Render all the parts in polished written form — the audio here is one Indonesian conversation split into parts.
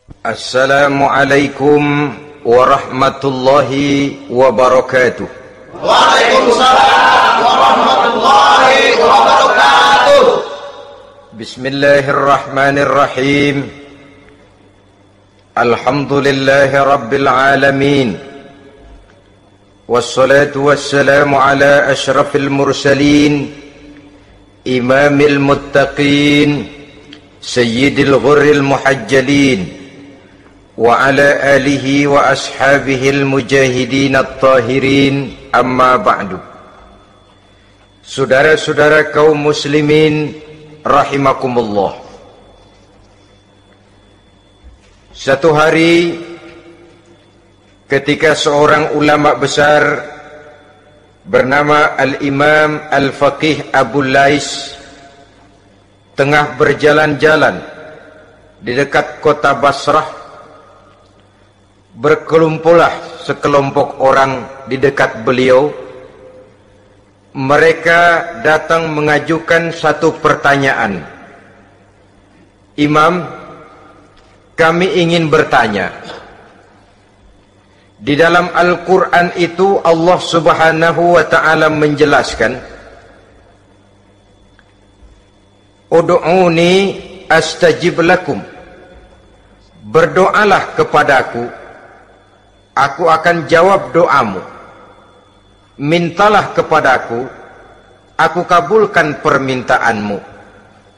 Assalamualaikum warahmatullahi wabarakatuh. Waalaikumsalam warahmatullahi wabarakatuh. Bismillahirrahmanirrahim. Alhamdulillahi rabbil alamin. Wassalatu wassalamu ala ashrafil mursalin, imamil muttaqin, sayyidil ghurril muhajjalin, wa ala alihi wa ashabihil mujahidin at-tahirin, amma ba'du. Saudara-saudara kaum muslimin rahimakumullah. Satu hari ketika seorang ulama besar bernama Al-Imam Al-Faqih Abu Lais tengah berjalan-jalan di dekat kota Basrah, berkelumpulah sekelompok orang di dekat beliau. Mereka datang mengajukan satu pertanyaan. Imam, kami ingin bertanya. Di dalam Al-Quran itu Allah Subhanahu wa ta'ala menjelaskan, Ud'uni astajib lakum. Berdoalah kepadaku, aku akan jawab doamu. Mintalah kepadaku, aku kabulkan permintaanmu.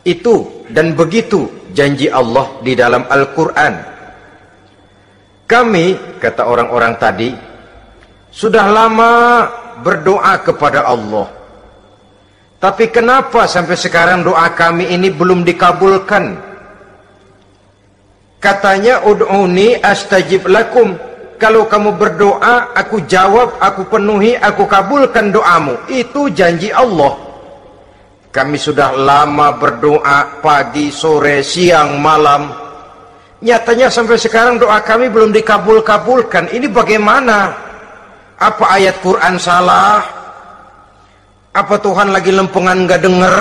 Itu dan begitu janji Allah di dalam Al-Quran. Kami, kata orang-orang tadi, sudah lama berdoa kepada Allah. Tapi kenapa sampai sekarang doa kami ini belum dikabulkan? Katanya, Ud'uni astajib lakum. Kalau kamu berdoa, aku jawab, aku penuhi, aku kabulkan doamu. Itu janji Allah. Kami sudah lama berdoa pagi, sore, siang, malam. Nyatanya sampai sekarang doa kami belum dikabul-kabulkan. Ini bagaimana? Apa ayat Quran salah? Apa Tuhan lagi lempengan gak denger?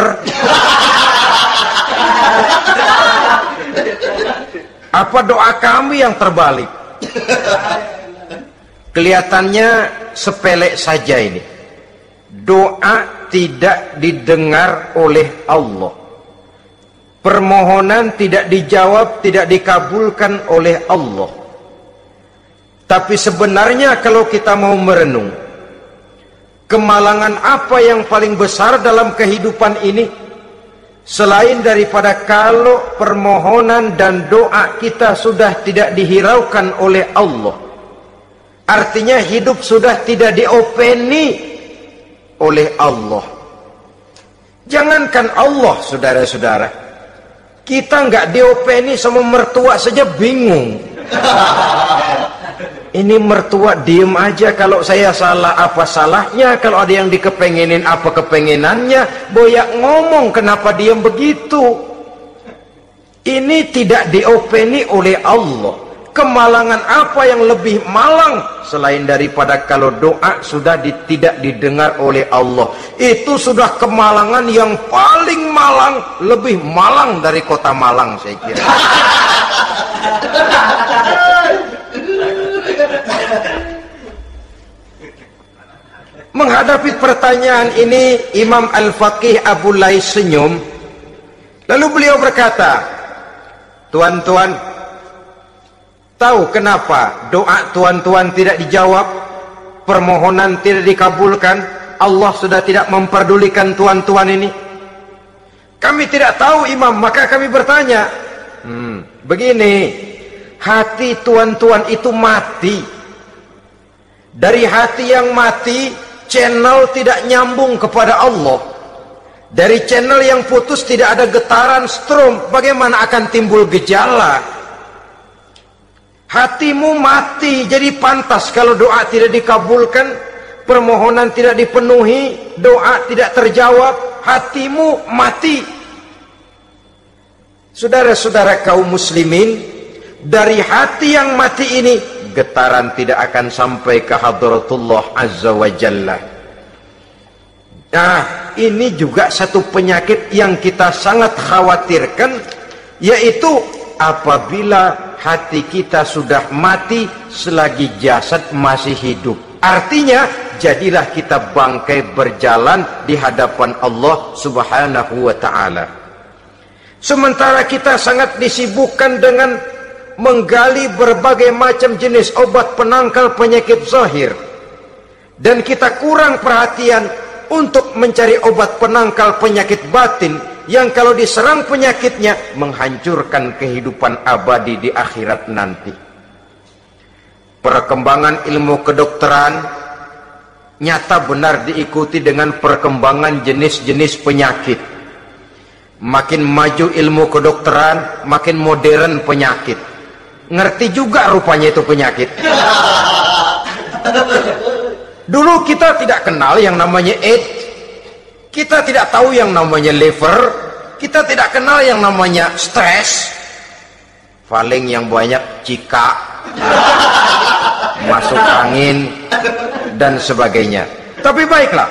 Apa doa kami yang terbalik? Kelihatannya sepele saja ini. Doa tidak didengar oleh Allah. Permohonan tidak dijawab, tidak dikabulkan oleh Allah. Tapi sebenarnya kalau kita mau merenung, kemalangan apa yang paling besar dalam kehidupan ini, selain daripada kalau permohonan dan doa kita sudah tidak dihiraukan oleh Allah. Artinya hidup sudah tidak diopeni oleh Allah. Jangankan Allah, saudara-saudara, kita nggak diopeni sama mertua saja bingung. Ini mertua diem aja, kalau saya salah apa salahnya, kalau ada yang dikepengenin apa kepengenannya, boyak ngomong kenapa diem begitu. Ini tidak diopeni oleh Allah. Kemalangan apa yang lebih malang selain daripada kalau doa sudah tidak didengar oleh Allah. Itu sudah kemalangan yang paling malang, lebih malang dari kota Malang saya kira. Menghadapi pertanyaan ini, Imam Al-Faqih Abu Lais senyum. Lalu beliau berkata, tuan-tuan, tahu kenapa doa tuan-tuan tidak dijawab, permohonan tidak dikabulkan, Allah sudah tidak memperdulikan tuan-tuan ini? Kami tidak tahu, Imam, maka kami bertanya. Begini, hati tuan-tuan itu mati. Dari hati yang mati, channel tidak nyambung kepada Allah. Dari channel yang putus tidak ada getaran strom, bagaimana akan timbul gejala? Hatimu mati, jadi pantas kalau doa tidak dikabulkan, permohonan tidak dipenuhi, doa tidak terjawab, hatimu mati. Saudara-saudara kaum muslimin, dari hati yang mati ini, getaran tidak akan sampai ke hadratullah azza wa jalla. Nah, ini juga satu penyakit yang kita sangat khawatirkan, yaitu apabila hati kita sudah mati selagi jasad masih hidup. Artinya, jadilah kita bangkai berjalan di hadapan Allah Subhanahu wa ta'ala. Sementara kita sangat disibukkan dengan menggali berbagai macam jenis obat penangkal penyakit zahir, dan kita kurang perhatian untuk mencari obat penangkal penyakit batin yang kalau diserang penyakitnya menghancurkan kehidupan abadi di akhirat nanti. Perkembangan ilmu kedokteran nyata benar diikuti dengan perkembangan jenis-jenis penyakit. Makin maju ilmu kedokteran, makin modern penyakit. Ngerti juga rupanya itu penyakit. Dulu kita tidak kenal yang namanya AIDS, kita tidak tahu yang namanya liver, kita tidak kenal yang namanya stres, paling yang banyak cika, masuk angin, dan sebagainya. Tapi baiklah,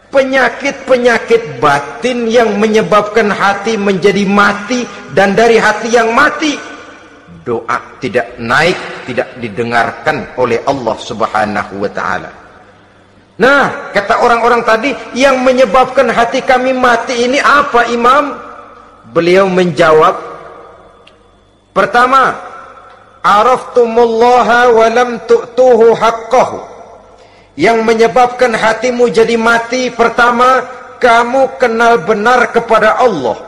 penyakit-penyakit batin yang menyebabkan hati menjadi mati, dan dari hati yang mati, doa tidak naik, tidak didengarkan oleh Allah Subhanahu wa ta'ala. Nah, kata orang-orang tadi, yang menyebabkan hati kami mati ini apa, Imam? Beliau menjawab, pertama, araftumullaha wa lam tu'tuhu haqqahu. Yang menyebabkan hatimu jadi mati, pertama, kamu kenal benar kepada Allah,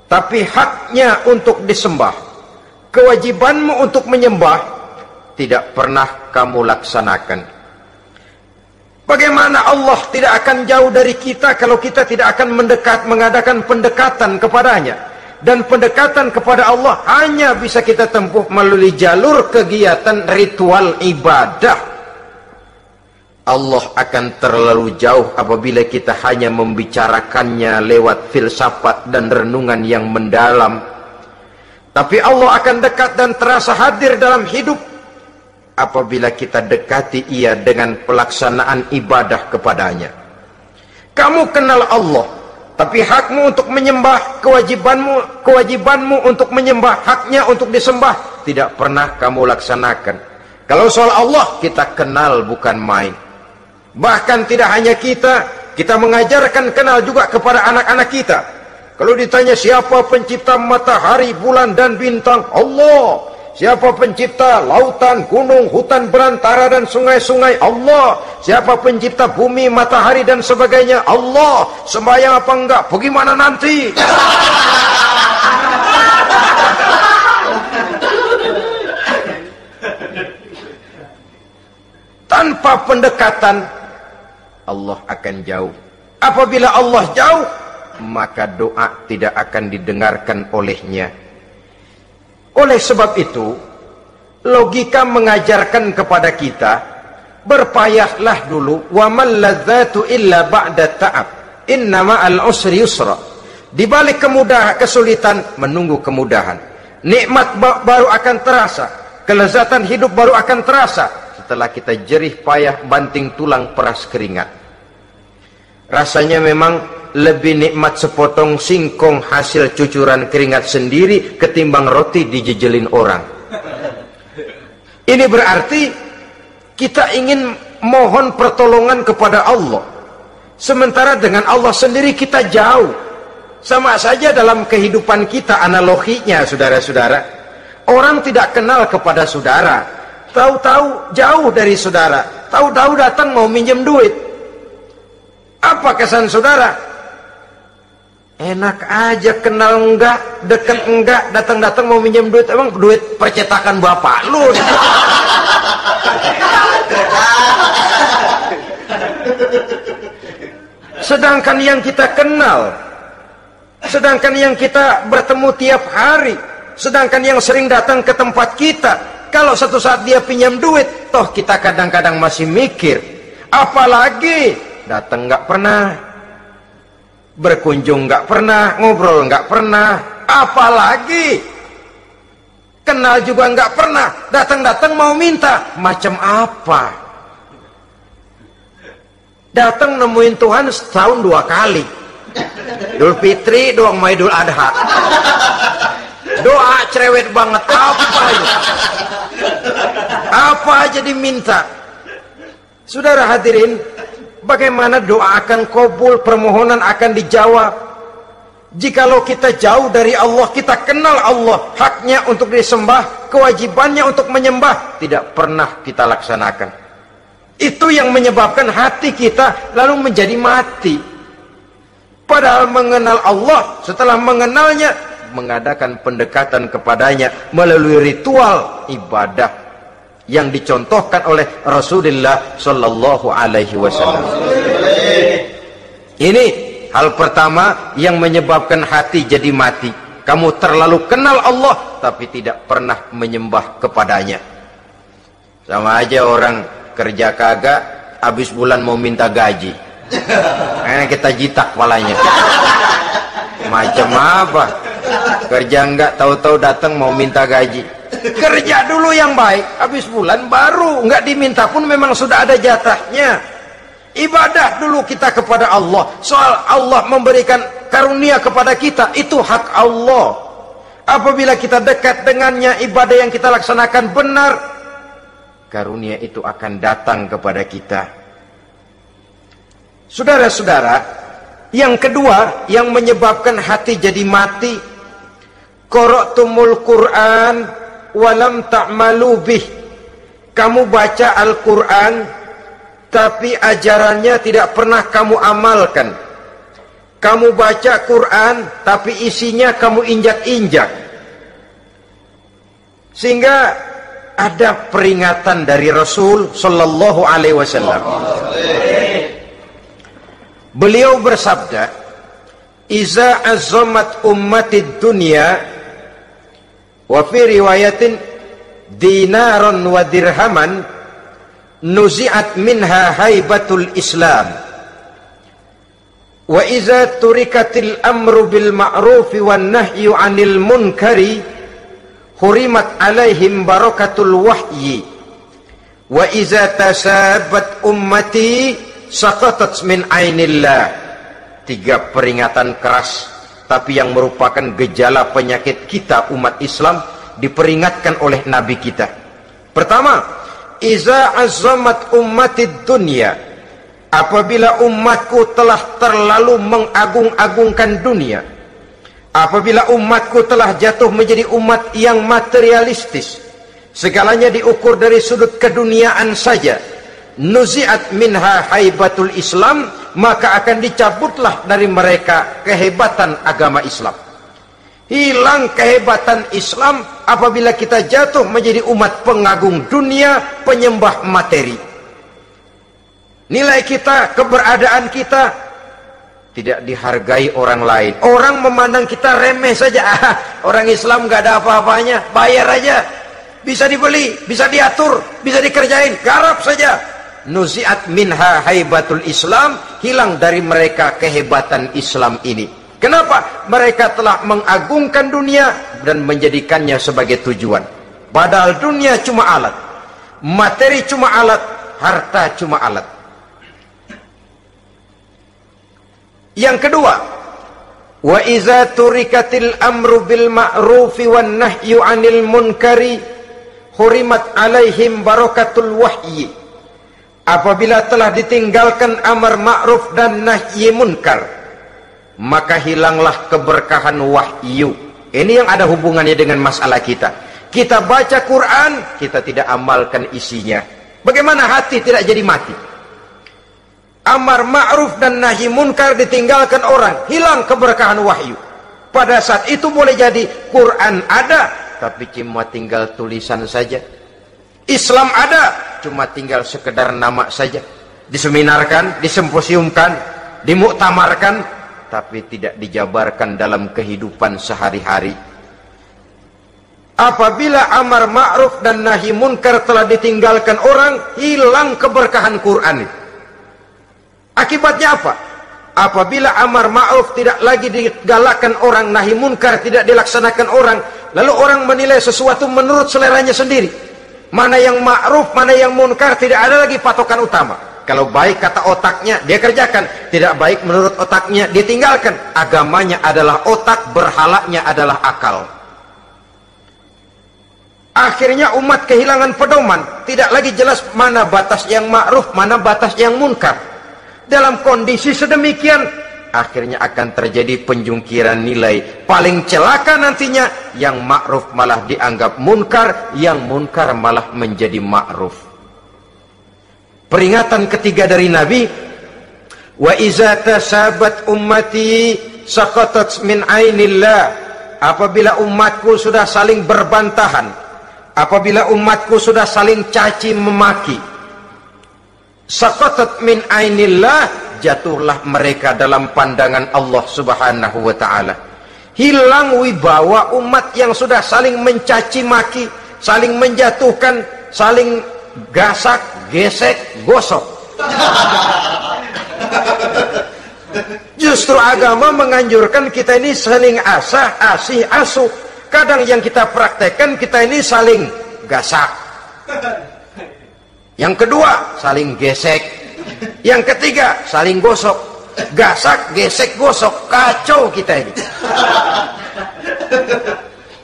tapi haknya untuk disembah, kewajibanmu untuk menyembah, tidak pernah kamu laksanakan. Bagaimana Allah tidak akan jauh dari kita kalau kita tidak akan mengadakan pendekatan kepadanya? Dan pendekatan kepada Allah hanya bisa kita tempuh melalui jalur kegiatan ritual ibadah. Allah akan terlalu jauh apabila kita hanya membicarakannya lewat filsafat dan renungan yang mendalam. Tapi Allah akan dekat dan terasa hadir dalam hidup apabila kita dekati ia dengan pelaksanaan ibadah kepadanya. Kamu kenal Allah, tapi hakmu untuk menyembah, kewajibanmu untuk menyembah, haknya untuk disembah, tidak pernah kamu laksanakan. Kalau soal Allah, kita kenal bukan main. Bahkan tidak hanya kita mengajarkan kenal juga kepada anak-anak kita. Kalau ditanya siapa pencipta matahari, bulan, dan bintang? Allah. Siapa pencipta lautan, gunung, hutan belantara, dan sungai-sungai? Allah. Siapa pencipta bumi, matahari, dan sebagainya? Allah. Sembahyang apa enggak? Bagaimana nanti? Tanpa pendekatan, Allah akan jauh. Apabila Allah jauh, maka doa tidak akan didengarkan olehnya. Oleh sebab itu, logika mengajarkan kepada kita, berpayahlah dulu, wa mal ladzatu illa ba'da ta'ab, innama al-usri yusra. Di balik kesulitan, menunggu kemudahan. Nikmat baru akan terasa, kelezatan hidup baru akan terasa setelah kita jerih payah banting tulang peras keringat. Rasanya memang lebih nikmat sepotong singkong hasil cucuran keringat sendiri ketimbang roti dijejelin orang. Ini berarti kita ingin mohon pertolongan kepada Allah, sementara dengan Allah sendiri kita jauh. Sama saja dalam kehidupan kita analoginya, saudara-saudara. Orang tidak kenal kepada saudara, tahu-tahu jauh dari saudara, tahu-tahu datang mau minjem duit. Apa kesan saudara? Enak aja, kenal enggak, dekat enggak, datang-datang mau minjem duit. Emang duit percetakan bapak lu? Sedangkan yang kita kenal, sedangkan yang kita bertemu tiap hari, sedangkan yang sering datang ke tempat kita, kalau satu saat dia pinjam duit, toh kita kadang-kadang masih mikir. Apalagi datang nggak pernah, berkunjung nggak pernah, ngobrol nggak pernah, apalagi kenal juga nggak pernah, datang-datang mau minta. Macam apa? Datang nemuin Tuhan setahun 2 kali, Idul Fitri doang sama Idul Adha. Doa cerewet banget. Apa itu? Apa aja diminta. Saudara hadirin, bagaimana doa akan kabul, permohonan akan dijawab? Jikalau kita jauh dari Allah, kita kenal Allah, haknya untuk disembah, kewajibannya untuk menyembah, tidak pernah kita laksanakan. Itu yang menyebabkan hati kita lalu menjadi mati. Padahal mengenal Allah, setelah mengenalnya, mengadakan pendekatan kepadanya melalui ritual ibadah yang dicontohkan oleh Rasulullah Sallallahu Alaihi Wasallam. Ini hal pertama yang menyebabkan hati jadi mati. Kamu terlalu kenal Allah tapi tidak pernah menyembah kepadanya. Sama aja orang kerja kagak, habis bulan mau minta gaji. Kita jitak kepalanya. Macam apa? Kerja enggak, tahu-tahu datang mau minta gaji. Kerja dulu yang baik, habis bulan baru enggak diminta pun memang sudah ada jatahnya. Ibadah dulu kita kepada Allah. Soal Allah memberikan karunia kepada kita, itu hak Allah. Apabila kita dekat dengannya, ibadah yang kita laksanakan benar, karunia itu akan datang kepada kita. Saudara-saudara, yang kedua yang menyebabkan hati jadi mati, qara'tumul Qur'an walam ta'malu bih. Kamu baca Al-Qur'an tapi ajarannya tidak pernah kamu amalkan. Kamu baca Quran tapi isinya kamu injak-injak. Sehingga ada peringatan dari Rasul Sallallahu Alaihi Wasallam. Beliau bersabda, "Iza azamat ummatid dunya wa fi riwayatin dinaron wa dirhaman nuzi'at minha haibatul Islam. Wa iza turikatil amru bil ma'rufi wan nahyu 'anil munkari hurimat 'alaihim barakatul wahyi. Wa iza tasabat ummati saqatat min ainillah." Tiga peringatan keras tapi yang merupakan gejala penyakit kita umat Islam diperingatkan oleh Nabi kita. Pertama, iza azamat ummatid dunya, apabila umatku telah terlalu mengagung-agungkan dunia, apabila umatku telah jatuh menjadi umat yang materialistis, segalanya diukur dari sudut keduniaan saja, nuzi'at minha haibatul Islam, maka akan dicabutlah dari mereka kehebatan agama Islam. Hilang kehebatan Islam apabila kita jatuh menjadi umat pengagung dunia, penyembah materi. Nilai kita, keberadaan kita tidak dihargai orang lain. Orang memandang kita remeh saja. Orang Islam gak ada apa-apanya, bayar aja, bisa dibeli, bisa diatur, bisa dikerjain, garap saja. Nuzi'at minha haibatul Islam, hilang dari mereka kehebatan Islam ini. Kenapa? Mereka telah mengagungkan dunia dan menjadikannya sebagai tujuan. Padahal dunia cuma alat, materi cuma alat, harta cuma alat. Yang kedua, wa iza turikatil amru bil ma'rufi wan nahyu 'anil munkari hurimat 'alaihim barakatul wahyi. Apabila telah ditinggalkan amar ma'ruf dan nahi munkar, maka hilanglah keberkahan wahyu. Ini yang ada hubungannya dengan masalah kita. Kita baca Quran, kita tidak amalkan isinya. Bagaimana hati tidak jadi mati? Amar ma'ruf dan nahi munkar ditinggalkan orang, hilang keberkahan wahyu. Pada saat itu boleh jadi Quran ada, tapi cuma tinggal tulisan saja. Islam ada, cuma tinggal sekedar nama saja. Diseminarkan, disemposiumkan, dimuktamarkan, tapi tidak dijabarkan dalam kehidupan sehari-hari. Apabila amar ma'ruf dan nahi munkar telah ditinggalkan orang, hilang keberkahan Quran. Akibatnya apa? Apabila amar ma'ruf tidak lagi digalakkan orang, nahi munkar tidak dilaksanakan orang, lalu orang menilai sesuatu menurut seleranya sendiri. Mana yang ma'ruf, mana yang munkar, tidak ada lagi patokan utama. Kalau baik kata otaknya, dia kerjakan. Tidak baik menurut otaknya, dia tinggalkan. Agamanya adalah otak, berhalanya adalah akal. Akhirnya umat kehilangan pedoman, tidak lagi jelas mana batas yang ma'ruf, mana batas yang munkar. Dalam kondisi sedemikian, akhirnya akan terjadi penjungkiran nilai. Paling celaka nantinya, yang ma'ruf malah dianggap munkar, yang munkar malah menjadi ma'ruf. Peringatan ketiga dari Nabi, wa iza tasabat ummati saqatat min ainillah. Apabila umatku sudah saling berbantahan, apabila umatku sudah saling caci memaki, saqatat min ainillah, jatuhlah mereka dalam pandangan Allah Subhanahu wa ta'ala. Hilang wibawa umat yang sudah saling mencaci maki, saling menjatuhkan, saling gasak, gesek, gosok. Justru agama menganjurkan kita ini saling asih asuh. Kadang yang kita praktekkan, kita ini saling gasak. Yang kedua, saling gesek. Yang ketiga, saling gosok. Gasak, gesek, gosok. Kacau kita ini.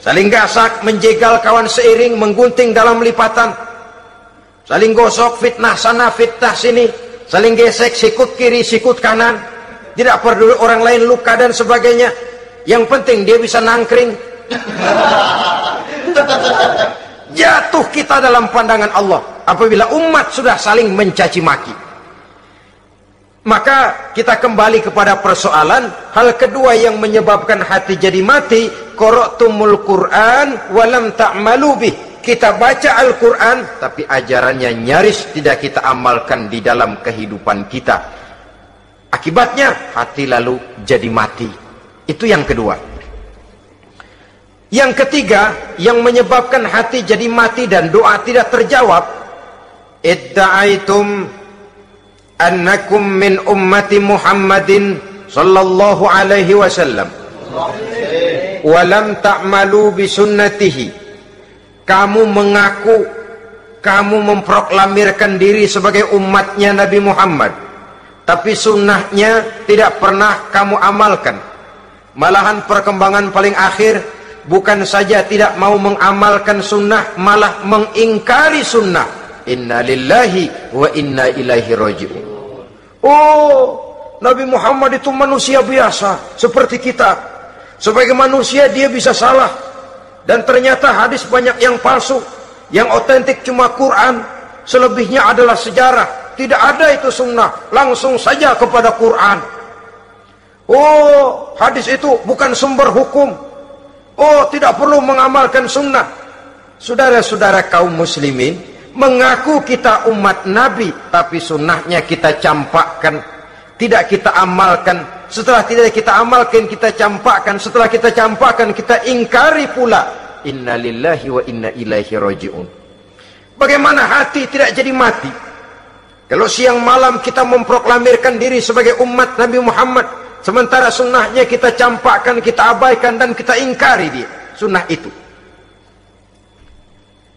Saling gasak, menjegal kawan seiring, menggunting dalam lipatan. Saling gosok, fitnah sana, fitnah sini. Saling gesek, sikut kiri, sikut kanan. Tidak peduli orang lain luka dan sebagainya. Yang penting dia bisa nangkring. Jatuh kita dalam pandangan Allah apabila umat sudah saling mencaci maki. Maka kita kembali kepada persoalan. Hal kedua yang menyebabkan hati jadi mati, qara'tumul Qur'an walam ta'malu bih. Kita baca Al-Quran tapi ajarannya nyaris tidak kita amalkan di dalam kehidupan kita. Akibatnya hati lalu jadi mati. Itu yang kedua. Yang ketiga yang menyebabkan hati jadi mati dan doa tidak terjawab, idda'aitum annakum min ummati Muhammadin sallallahu alaihi wasallam wa lam ta'malu bi sunnatihi. Kamu mengaku, kamu memproklamirkan diri sebagai umatnya Nabi Muhammad, tapi sunnahnya tidak pernah kamu amalkan. Malahan perkembangan paling akhir, bukan saja tidak mau mengamalkan sunnah, malah mengingkari sunnah. Inna lillahi wa inna ilaihi raji'un. Oh, Nabi Muhammad itu manusia biasa seperti kita. Sebagai manusia dia bisa salah. Dan ternyata hadis banyak yang palsu. Yang otentik cuma Quran, selebihnya adalah sejarah. Tidak ada itu sunnah, langsung saja kepada Quran. Oh, hadis itu bukan sumber hukum. Oh, tidak perlu mengamalkan sunnah. Saudara-saudara kaum muslimin, mengaku kita umat Nabi, tapi sunnahnya kita campakkan, tidak kita amalkan. Setelah tidak kita amalkan, kita campakkan. Setelah kita campakkan, kita ingkari pula. Inna lillahi wa inna ilaihi raji'un. Bagaimana hati tidak jadi mati? Kalau siang malam kita memproklamirkan diri sebagai umat Nabi Muhammad, sementara sunnahnya kita campakkan, kita abaikan, dan kita ingkari dia, sunnah itu.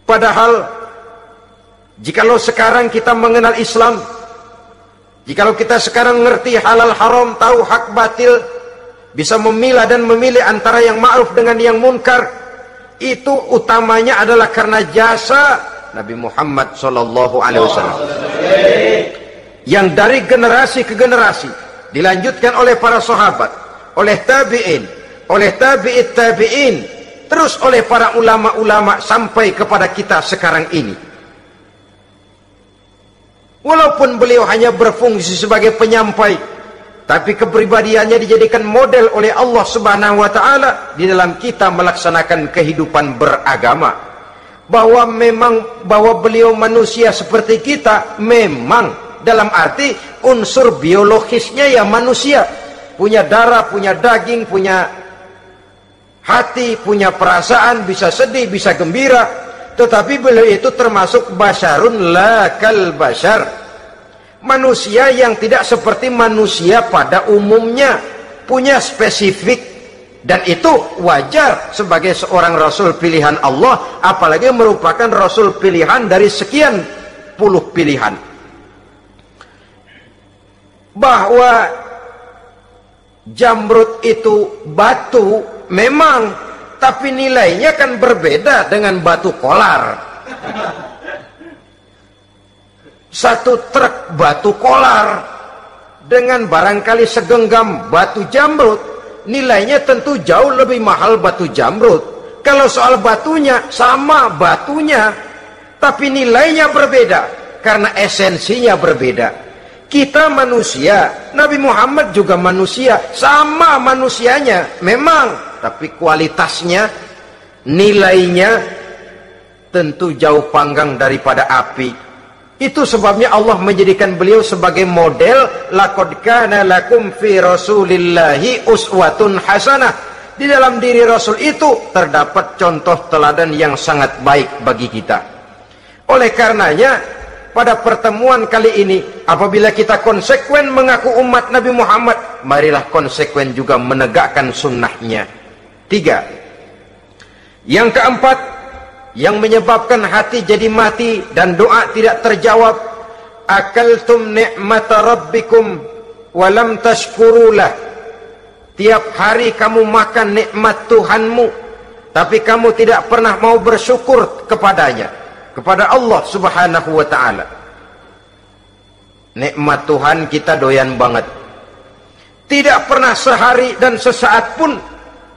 Padahal jikalau sekarang kita mengenal Islam, jikalau kita sekarang ngerti halal haram, tahu hak batil, bisa memilah dan memilih antara yang ma'ruf dengan yang munkar, itu utamanya adalah karena jasa Nabi Muhammad SAW. Yang dari generasi ke generasi dilanjutkan oleh para sahabat, oleh tabi'in, oleh tabi'it tabi'in, terus oleh para ulama-ulama sampai kepada kita sekarang ini. Walaupun beliau hanya berfungsi sebagai penyampai, tapi kepribadiannya dijadikan model oleh Allah Subhanahu wa ta'ala di dalam kita melaksanakan kehidupan beragama. Bahwa beliau manusia seperti kita, memang dalam arti unsur biologisnya ya manusia, punya darah, punya daging, punya hati, punya perasaan, bisa sedih, bisa gembira. Tetapi beliau itu termasuk basyarun la kal basyar, manusia yang tidak seperti manusia pada umumnya, punya spesifik. Dan itu wajar sebagai seorang Rasul pilihan Allah, apalagi merupakan Rasul pilihan dari sekian puluh pilihan. Bahwa Jamrud itu batu, memang tapi nilainya kan berbeda dengan batu kolar. Satu truk batu kolar dengan barangkali segenggam batu jamrut, nilainya tentu jauh lebih mahal batu jamrut. Kalau soal batunya, sama batunya, tapi nilainya berbeda karena esensinya berbeda. Kita manusia, Nabi Muhammad juga manusia, sama manusianya memang, tapi kualitasnya, nilainya tentu jauh panggang daripada api. Itu sebabnya Allah menjadikan beliau sebagai model. Laqad kana lakum fi rasulillahi uswatun hasanah. Di dalam diri Rasul itu terdapat contoh teladan yang sangat baik bagi kita. Oleh karenanya, pada pertemuan kali ini, apabila kita konsekuen mengaku umat Nabi Muhammad, marilah konsekuen juga menegakkan sunnahnya. 3. Yang keempat, yang menyebabkan hati jadi mati dan doa tidak terjawab, akaltum ni'mata rabbikum walam tashkurulah. Tiap hari kamu makan nikmat Tuhanmu, tapi kamu tidak pernah mau bersyukur kepadanya, kepada Allah subhanahu wa ta'ala. Nikmat Tuhan kita doyan banget, tidak pernah sehari dan sesaat pun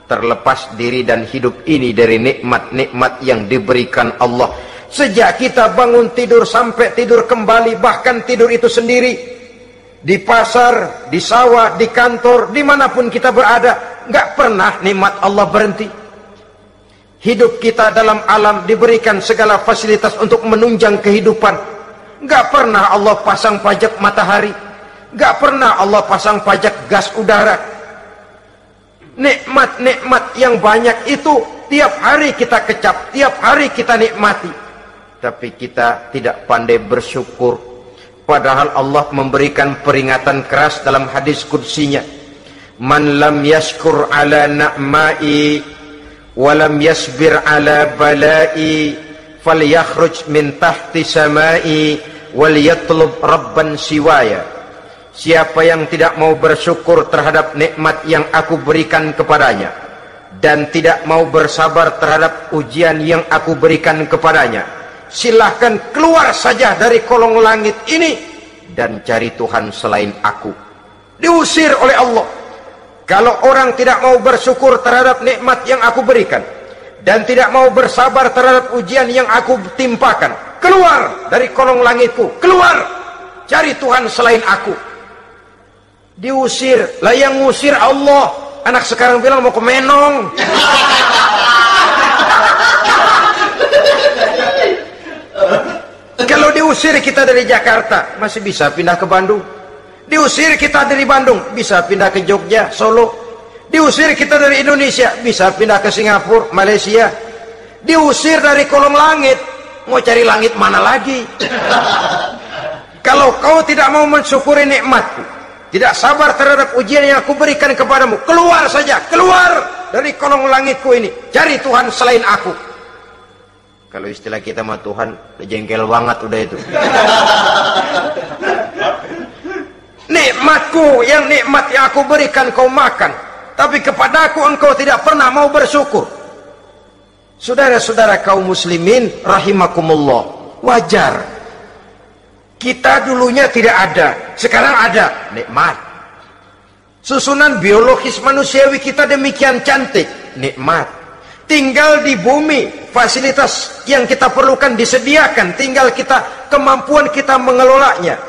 terlepas diri dan hidup ini dari nikmat-nikmat yang diberikan Allah. Sejak kita bangun tidur sampai tidur kembali, bahkan tidur itu sendiri, di pasar, di sawah, di kantor, dimanapun kita berada, nggak pernah nikmat Allah berhenti. Hidup kita dalam alam diberikan segala fasilitas untuk menunjang kehidupan. Nggak pernah Allah pasang pajak matahari, nggak pernah Allah pasang pajak gas udara. Nikmat-nikmat yang banyak itu tiap hari kita kecap, tiap hari kita nikmati, tapi kita tidak pandai bersyukur. Padahal Allah memberikan peringatan keras dalam hadis qudsinya, man lam yashkur ala na'mai walam yasbir ala balai falyakhruj min tahti samai wal yatlub rabban siwaya. Siapa yang tidak mau bersyukur terhadap nikmat yang aku berikan kepadanya dan tidak mau bersabar terhadap ujian yang aku berikan kepadanya, silahkan keluar saja dari kolong langit ini dan cari Tuhan selain aku. Diusir oleh Allah. Kalau orang tidak mau bersyukur terhadap nikmat yang aku berikan dan tidak mau bersabar terhadap ujian yang aku timpakan, keluar dari kolong langitku, keluar, cari Tuhan selain aku. Diusir. Lah yang ngusir Allah. Anak sekarang bilang mau ke Menong. Kalau diusir kita dari Jakarta, masih bisa pindah ke Bandung. Diusir kita dari Bandung, bisa pindah ke Jogja, Solo. Diusir kita dari Indonesia, bisa pindah ke Singapura, Malaysia. Diusir dari kolong langit, mau cari langit mana lagi? Kalau kau tidak mau mensyukuri nikmatku, tidak sabar terhadap ujian yang aku berikan kepadamu, keluar saja, keluar dari kolong langitku ini, cari Tuhan selain aku. Kalau istilah kita mah Tuhan jengkel banget udah itu. Nikmatku, yang nikmat yang aku berikan kau makan, tapi kepadaku engkau tidak pernah mau bersyukur. Saudara-saudara kaum muslimin rahimakumullah, wajar. Kita dulunya tidak ada, sekarang ada nikmat. Susunan biologis manusiawi kita demikian cantik, nikmat. Tinggal di bumi, fasilitas yang kita perlukan disediakan, tinggal kemampuan kita mengelolanya,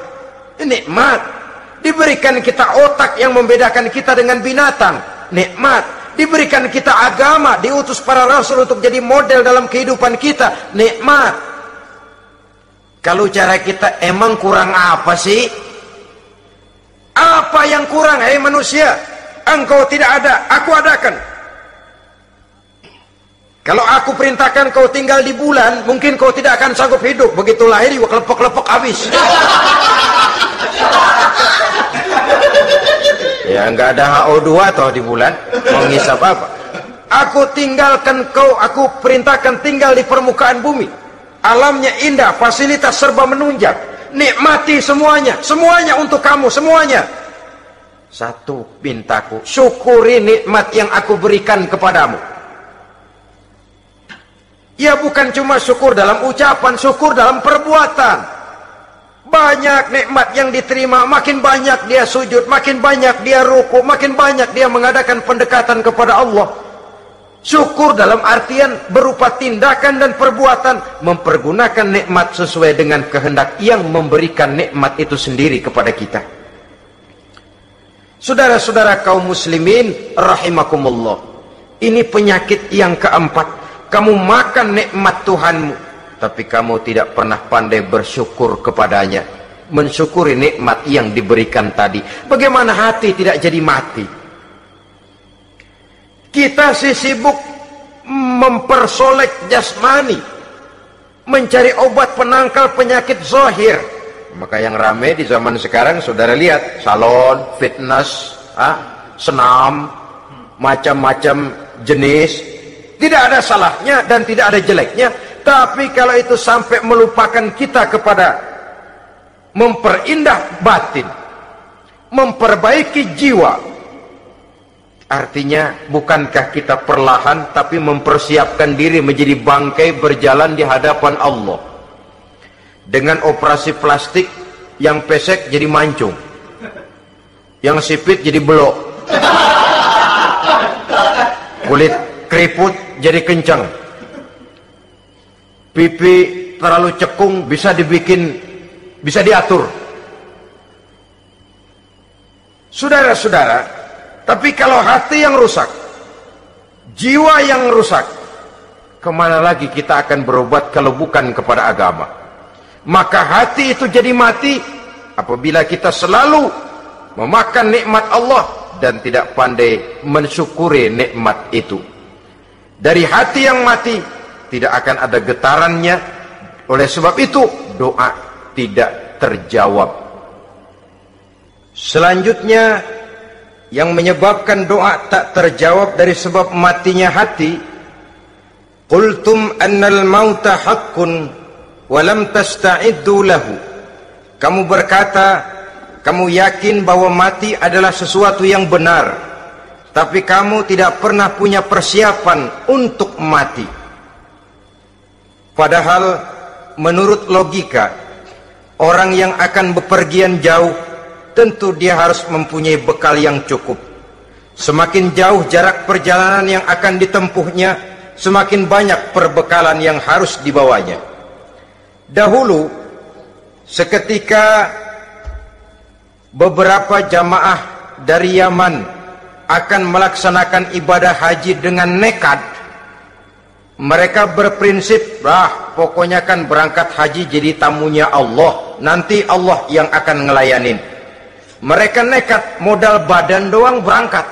nikmat. Diberikan kita otak yang membedakan kita dengan binatang, nikmat. Diberikan kita agama, diutus para rasul untuk jadi model dalam kehidupan kita, nikmat. Kalau cara kita emang kurang apa sih? Apa yang kurang, hai manusia? Engkau tidak ada, aku adakan. Kalau aku perintahkan kau tinggal di bulan, mungkin kau tidak akan sanggup hidup. Begitu lahir juga kelepek-kelepek habis. Ya nggak ada HO2 toh di bulan, mau ngisap apa? Aku tinggalkan kau, aku perintahkan tinggal di permukaan bumi. Alamnya indah, fasilitas serba menunjang, nikmati semuanya, semuanya untuk kamu, semuanya. Satu pintaku, syukuri nikmat yang aku berikan kepadamu. Ya bukan cuma syukur dalam ucapan, syukur dalam perbuatan. Banyak nikmat yang diterima, makin banyak dia sujud, makin banyak dia ruku, makin banyak dia mengadakan pendekatan kepada Allah. Syukur dalam artian berupa tindakan dan perbuatan, mempergunakan nikmat sesuai dengan kehendak yang memberikan nikmat itu sendiri kepada kita. Saudara-saudara kaum muslimin rahimakumullah, ini penyakit yang keempat. Kamu makan nikmat Tuhanmu, tapi kamu tidak pernah pandai bersyukur kepadanya, mensyukuri nikmat yang diberikan tadi. Bagaimana hati tidak jadi mati? Kita sibuk mempersolek jasmani, mencari obat penangkal penyakit zahir. Maka yang ramai di zaman sekarang, saudara lihat, salon, fitness, senam, macam-macam jenis. Tidak ada salahnya dan tidak ada jeleknya. Tapi kalau itu sampai melupakan kita kepada memperindah batin, memperbaiki jiwa, artinya bukankah kita perlahan tapi mempersiapkan diri menjadi bangkai berjalan di hadapan Allah. Dengan operasi plastik, yang pesek jadi mancung, yang sipit jadi belok, kulit keriput jadi kencang, pipi terlalu cekung bisa diatur. Saudara-saudara, tapi kalau hati yang rusak, jiwa yang rusak, kemana lagi kita akan berobat kalau bukan kepada agama? Maka hati itu jadi mati apabila kita selalu memakan nikmat Allah dan tidak pandai mensyukuri nikmat itu. Dari hati yang mati tidak akan ada getarannya. Oleh sebab itu doa tidak terjawab. Selanjutnya yang menyebabkan doa tak terjawab dari sebab matinya hati, qultum annal mauta haqqun wa lam tasta'iddu lahu. Kamu berkata, kamu yakin bahwa mati adalah sesuatu yang benar, tapi kamu tidak pernah punya persiapan untuk mati. Padahal menurut logika, orang yang akan bepergian jauh tentu dia harus mempunyai bekal yang cukup. Semakin jauh jarak perjalanan yang akan ditempuhnya, semakin banyak perbekalan yang harus dibawanya. Dahulu, seketika beberapa jamaah dari Yaman akan melaksanakan ibadah haji dengan nekat. Mereka berprinsip, pokoknya kan berangkat haji jadi tamunya Allah, nanti Allah yang akan ngelayanin. Mereka nekat, modal badan doang berangkat.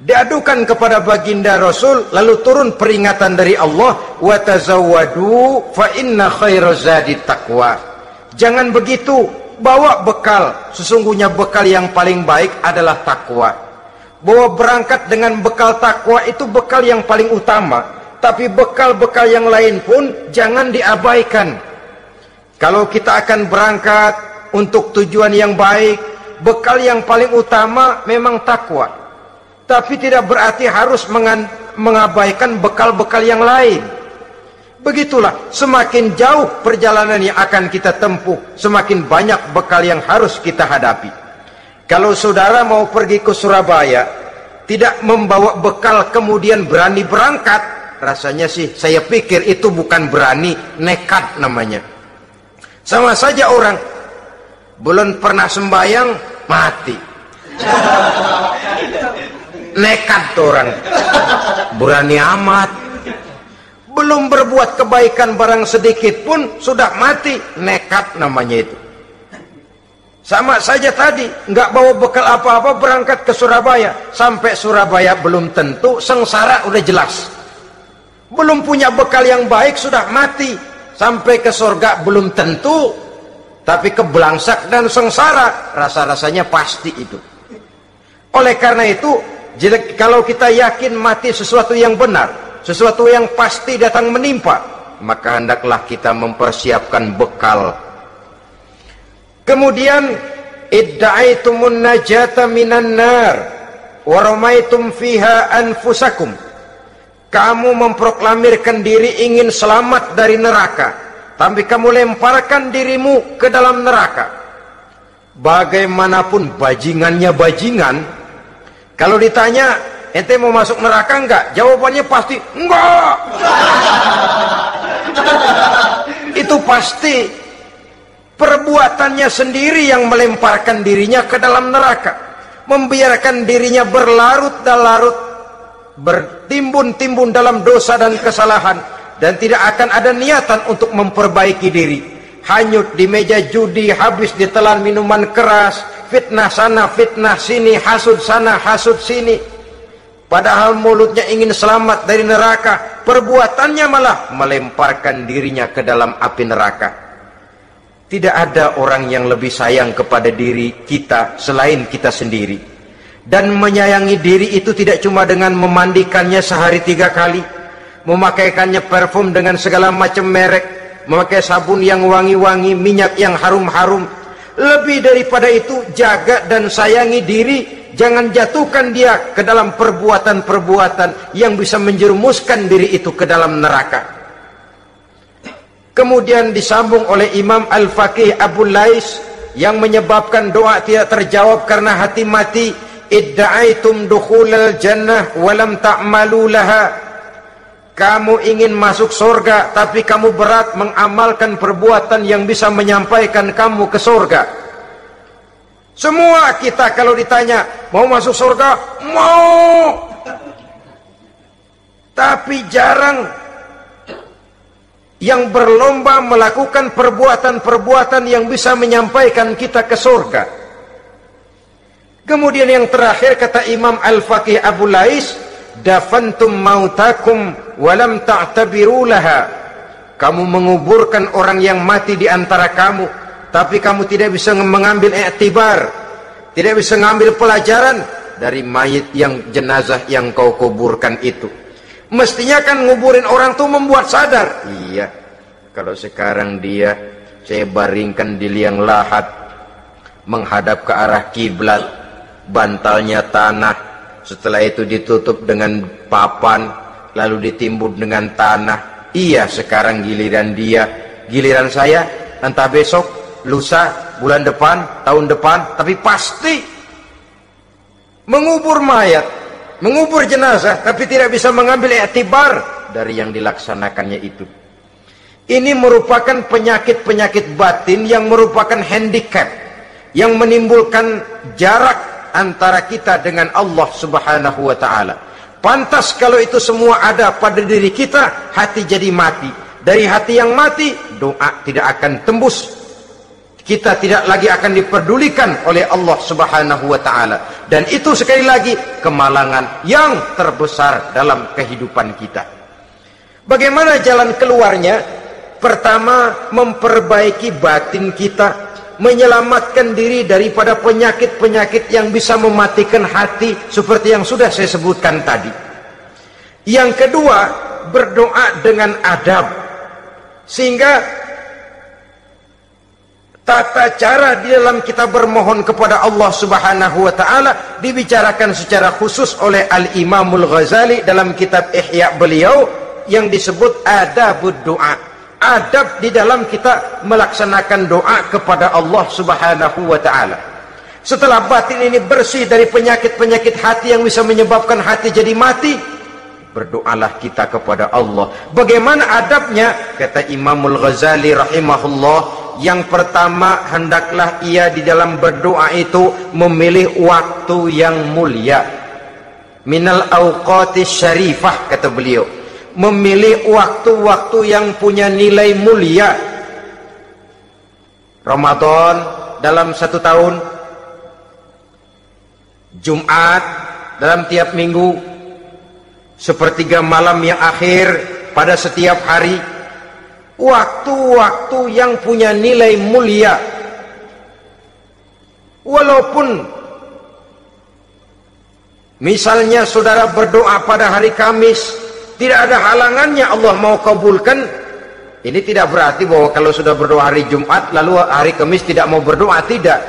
Diadukan kepada baginda Rasul, lalu turun peringatan dari Allah, wa tazawwadu fa inna khairaz zadi taqwa. Jangan begitu, bawa bekal, sesungguhnya bekal yang paling baik adalah takwa. Bahwa berangkat dengan bekal takwa itu bekal yang paling utama. Tapi bekal-bekal yang lain pun jangan diabaikan. Kalau kita akan berangkat untuk tujuan yang baik, bekal yang paling utama memang takwa. Tapi tidak berarti harus mengabaikan bekal-bekal yang lain. Begitulah, semakin jauh perjalanan yang akan kita tempuh, semakin banyak bekal yang harus kita hadapi. Kalau saudara mau pergi ke Surabaya, tidak membawa bekal kemudian berani berangkat, rasanya sih saya pikir itu bukan berani, nekat namanya. Sama saja orang belum pernah sembahyang mati, nekat tuh orang, berani amat. Belum berbuat kebaikan barang sedikit pun sudah mati, nekat namanya itu. Sama saja tadi, nggak bawa bekal apa-apa berangkat ke Surabaya. Sampai Surabaya belum tentu, sengsara udah jelas. Belum punya bekal yang baik sudah mati. Sampai ke surga belum tentu, tapi kebelangsak dan sengsara rasa-rasanya pasti itu. Oleh karena itu, kalau kita yakin mati sesuatu yang benar, sesuatu yang pasti datang menimpa, maka hendaklah kita mempersiapkan bekal. Kemudian idda'aitumun najata minan nar wa ramaitum fiha anfusakum. kamu memproklamirkan diri ingin selamat dari neraka, tapi kamu lemparkan dirimu ke dalam neraka. Bagaimanapun bajingannya bajingan, kalau ditanya, ente mau masuk neraka enggak? Jawabannya pasti enggak. Itu pasti perbuatannya sendiri yang melemparkan dirinya ke dalam neraka, membiarkan dirinya berlarut-larut, bertimbun-timbun dalam dosa dan kesalahan, dan tidak akan ada niatan untuk memperbaiki diri. Hanyut di meja judi, habis ditelan minuman keras, fitnah sana, fitnah sini, hasud sana, hasud sini. Padahal mulutnya ingin selamat dari neraka, perbuatannya malah melemparkan dirinya ke dalam api neraka. Tidak ada orang yang lebih sayang kepada diri kita selain kita sendiri. Dan menyayangi diri itu tidak cuma dengan memandikannya sehari 3 kali, memakaikannya parfum dengan segala macam merek, memakai sabun yang wangi-wangi, minyak yang harum-harum. Lebih daripada itu, jaga dan sayangi diri. Jangan jatuhkan dia ke dalam perbuatan-perbuatan yang bisa menjerumuskan diri itu ke dalam neraka. Kemudian disambung oleh Imam Al-Faqih Abu Lais yang menyebabkan doa tidak terjawab karena hati mati. Idda'aitum dukhulal jannah walam ta'malu laha. Kamu ingin masuk surga, tapi kamu berat mengamalkan perbuatan yang bisa menyampaikan kamu ke surga. Semua kita kalau ditanya, mau masuk surga? Mau. Tapi jarang yang berlomba melakukan perbuatan-perbuatan yang bisa menyampaikan kita ke surga. Kemudian yang terakhir kata Imam Al-Faqih Abu Lais, dafantum mautakum walam ta'tabiru laha. Kamu menguburkan orang yang mati di antara kamu, tapi kamu tidak bisa mengambil iktibar, tidak bisa mengambil pelajaran dari mayit yang jenazah yang kau kuburkan itu. Mestinya kan nguburin orang tuh membuat sadar. Iya, kalau sekarang dia saya baringkan di liang lahat, menghadap ke arah kiblat, bantalnya tanah, setelah itu ditutup dengan papan, lalu ditimbun dengan tanah. Iya, sekarang giliran dia, giliran saya, entah besok, lusa, bulan depan, tahun depan, tapi pasti mengubur mayat, mengubur jenazah, tapi tidak bisa mengambil iktibar dari yang dilaksanakannya itu. Ini merupakan penyakit-penyakit batin yang merupakan handicap, yang menimbulkan jarak antara kita dengan Allah Subhanahu wa ta'ala. Pantas kalau itu semua ada pada diri kita, hati jadi mati. Dari hati yang mati, doa tidak akan tembus. Kita tidak lagi akan diperdulikan oleh Allah Subhanahu wa ta'ala. Dan itu sekali lagi kemalangan yang terbesar dalam kehidupan kita. Bagaimana jalan keluarnya? Pertama, memperbaiki batin kita, menyelamatkan diri daripada penyakit-penyakit yang bisa mematikan hati seperti yang sudah saya sebutkan tadi. Yang kedua, berdoa dengan adab, sehingga tata cara di dalam kita bermohon kepada Allah Subhanahu wa ta'ala dibicarakan secara khusus oleh Al-Imamul Ghazali dalam kitab Ihya beliau yang disebut adabud doa. Adab di dalam kita melaksanakan doa kepada Allah Subhanahu wa ta'ala. Setelah batin ini bersih dari penyakit-penyakit hati yang bisa menyebabkan hati jadi mati, berdoalah kita kepada Allah. Bagaimana adabnya? Kata Imamul Ghazali rahimahullah, yang pertama, hendaklah ia di dalam berdoa itu memilih waktu yang mulia. Minal awqatis syarifah, kata beliau. Memilih waktu-waktu yang punya nilai mulia. Ramadan dalam 1 tahun, Jumat dalam tiap minggu, sepertiga malam yang akhir pada setiap hari. Waktu-waktu yang punya nilai mulia. Walaupun misalnya saudara berdoa pada hari Kamis, tidak ada halangannya Allah mau kabulkan. Ini tidak berarti bahwa kalau sudah berdoa hari Jumat lalu hari Kamis tidak mau berdoa, tidak.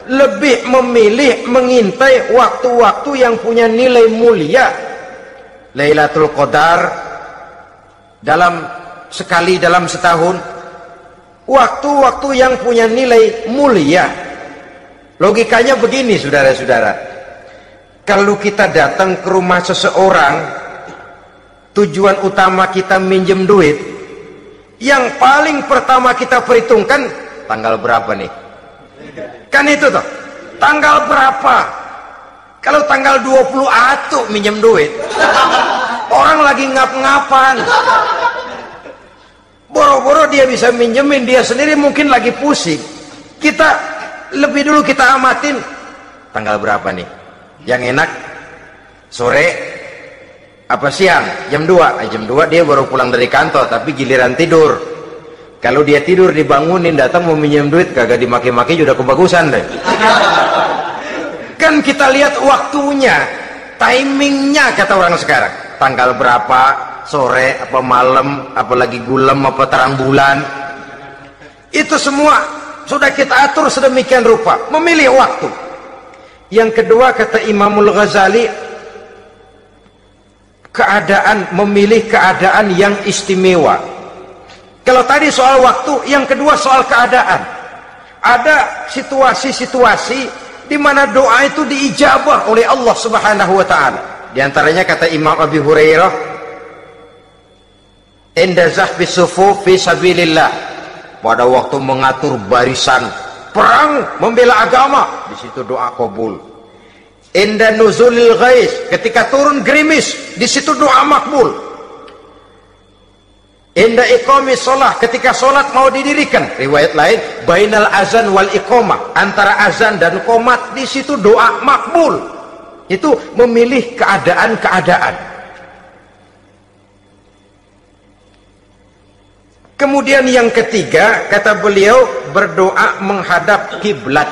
Lebih memilih mengintai waktu-waktu yang punya nilai mulia. Lailatul Qadar sekali dalam setahun. Waktu-waktu yang punya nilai mulia. Logikanya begini, saudara-saudara. Kalau kita datang ke rumah seseorang, tujuan utama kita minjem duit, yang paling pertama kita perhitungkan tanggal berapa nih? Kan itu toh, tanggal berapa? Kalau tanggal 20 atuh minjem duit, orang lagi ngap-ngapan, boro-boro dia bisa minjemin, dia sendiri mungkin lagi pusing. Kita lebih dulu kita amatin tanggal berapa nih yang enak, sore apa siang, jam 2. Jam 2 dia baru pulang dari kantor, tapi giliran tidur. Kalau dia tidur dibangunin datang mau minjem duit, kagak dimaki-maki sudah kebagusan deh. Kan kita lihat waktunya, timingnya kata orang sekarang, tanggal berapa, sore apa malam, apalagi gulem apa terang bulan, itu semua sudah kita atur sedemikian rupa, memilih waktu. Yang kedua kata Imamul Ghazali, memilih keadaan yang istimewa. Kalau tadi soal waktu, yang kedua soal keadaan. Ada situasi-situasi di mana doa itu diijabah oleh Allah Subhanahu wa taala. Di antaranya kata Imam Abi Hurairah, "Inda zahfi sufuf fi sabilillah." Pada waktu mengatur barisan perang membela agama, di situ doa kabul. Inda nuzulil ghais, ketika turun gerimis, di situ doa makbul. Inda iqamis shalah, ketika salat mau didirikan, riwayat lain bainal azan wal iqamah, antara azan dan qomat, di situ doa makbul. Itu memilih keadaan-keadaan. Kemudian yang ketiga kata beliau, berdoa menghadap kiblat.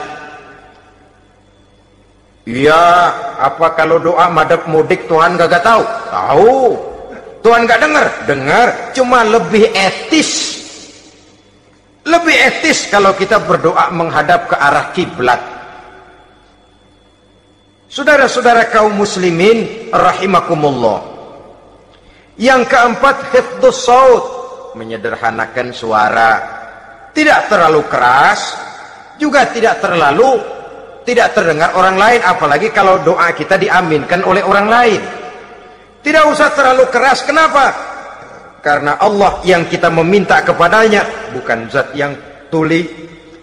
Ya, apa kalau doa madhab mudik Tuhan gak tahu? Tahu. Tuhan gak dengar? Dengar, cuma lebih etis. Lebih etis kalau kita berdoa menghadap ke arah kiblat. Saudara-saudara kaum muslimin rahimakumullah. Yang keempat, hifdzus shaut, menyederhanakan suara. Tidak terlalu keras, juga tidak terdengar orang lain, apalagi kalau doa kita diaminkan oleh orang lain. Tidak usah terlalu keras. Kenapa? Karena Allah yang kita meminta kepadanya bukan zat yang tuli,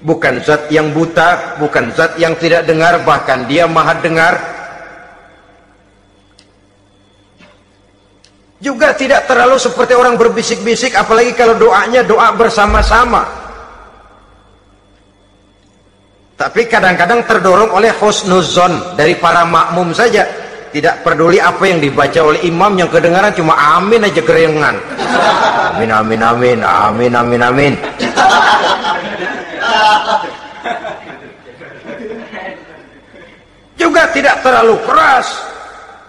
bukan zat yang buta, bukan zat yang tidak dengar, bahkan dia maha dengar. Juga tidak terlalu seperti orang berbisik-bisik, apalagi kalau doanya doa bersama-sama. Tapi kadang-kadang terdorong oleh husnuzon dari para makmum saja. Tidak peduli apa yang dibaca oleh imam, yang kedengaran cuma amin aja kerengan. Amin, amin, amin, amin, amin, amin. Juga tidak terlalu keras,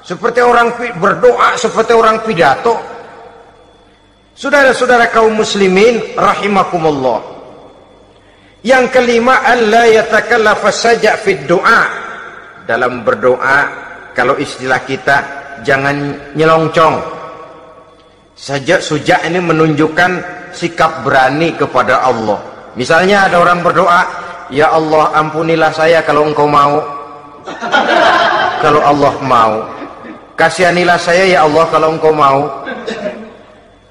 seperti orang berdoa, seperti orang pidato. Saudara-saudara kaum muslimin rahimakumullah. Yang kelima, alla yatakallafa saja' fid du'a. Dalam berdoa, kalau istilah kita, jangan nyelongcong. Sajak sujak ini menunjukkan sikap berani kepada Allah. Misalnya ada orang berdoa, ya Allah ampunilah saya kalau engkau mau. Kalau Allah mau. Kasihanilah saya ya Allah kalau engkau mau.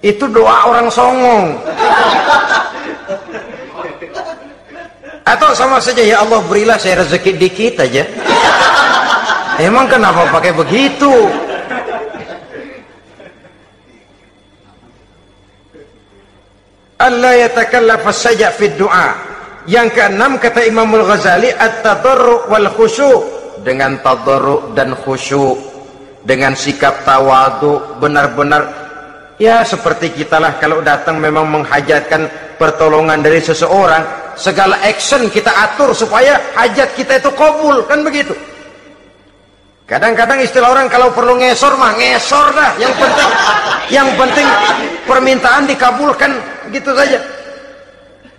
Itu doa orang songong. Atau sama saja, ya Allah berilah saya rezeki dikit aja. Emang kenapa pakai begitu? Allah yatakallafa saja fid du'a. Yang keenam kata Imamul Ghazali, at-tadarru' wal khusyu', dengan tadarru' dan khusyuk, dengan sikap tawadu, benar-benar ya seperti kita lah kalau datang memang menghajatkan pertolongan dari seseorang, segala action kita atur supaya hajat kita itu kabul, kan begitu. Kadang-kadang istilah orang kalau perlu ngesor mah ngesor dah, yang penting permintaan dikabulkan, gitu saja.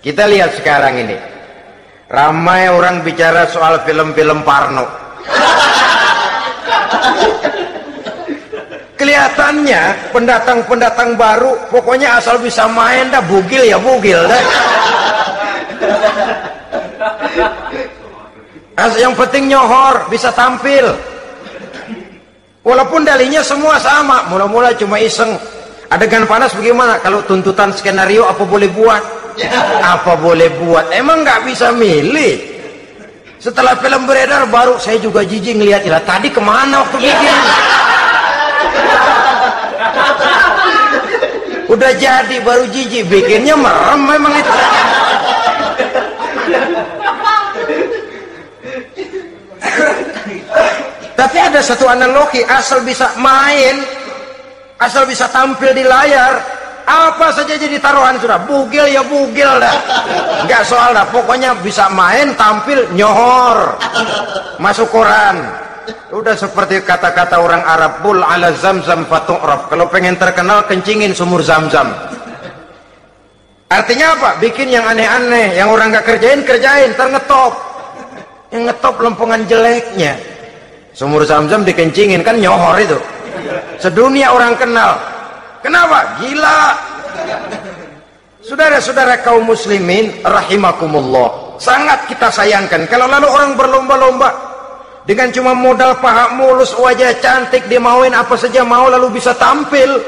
Kita lihat sekarang ini, ramai orang bicara soal film-film Parno. Kelihatannya pendatang-pendatang baru pokoknya asal bisa main dah, bugil ya bugil dah. Yang penting nyohor, bisa tampil. Walaupun dalihnya semua sama, mula-mula cuma iseng. Adegan panas bagaimana? Kalau tuntutan skenario apa boleh buat? Apa boleh buat? Emang nggak bisa milih. Setelah film beredar baru saya juga jijik ngeliat, ilah tadi kemana waktu bikin? Udah jadi baru jijik, bikinnya merem memang itu. Tapi ada satu analogi, asal bisa main, asal bisa tampil di layar, apa saja jadi taruhan sudah. Bugil ya bugil dah, nggak soal dah, pokoknya bisa main, tampil, nyohor, masuk koran. Udah seperti kata-kata orang Arab, bul ala zamzam fatu'raf. Kalau pengen terkenal, kencingin sumur Zamzam. Artinya apa? Bikin yang aneh-aneh, yang orang nggak kerjain, ngetop. Yang ngetop lempengan jeleknya. Sumur Zamzam dikencingin, kan nyohor itu. Sedunia orang kenal. Kenapa? Gila. Saudara-saudara kaum muslimin rahimakumullah, sangat kita sayangkan kalau lalu orang berlomba-lomba dengan cuma modal paha mulus, wajah cantik, dia mauin apa saja mau lalu bisa tampil.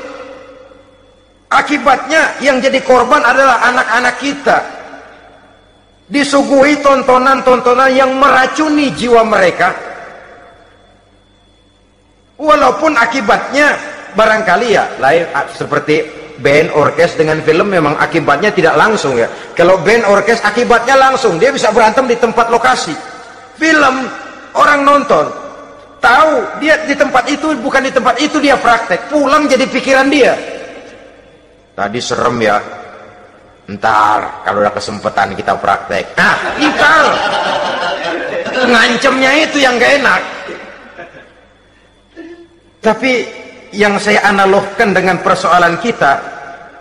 Akibatnya yang jadi korban adalah anak-anak kita, disuguhi tontonan-tontonan yang meracuni jiwa mereka. Walaupun akibatnya barangkali ya lain, seperti band orkes dengan film memang akibatnya tidak langsung ya. Kalau band orkes akibatnya langsung, dia bisa berantem di tempat lokasi. Film orang nonton tahu dia di tempat itu, bukan di tempat itu dia praktek, pulang jadi pikiran dia, tadi serem ya, ntar kalau ada kesempatan kita praktek. Nah, ntar ngancemnya itu yang gak enak. Tapi yang saya analogkan dengan persoalan kita,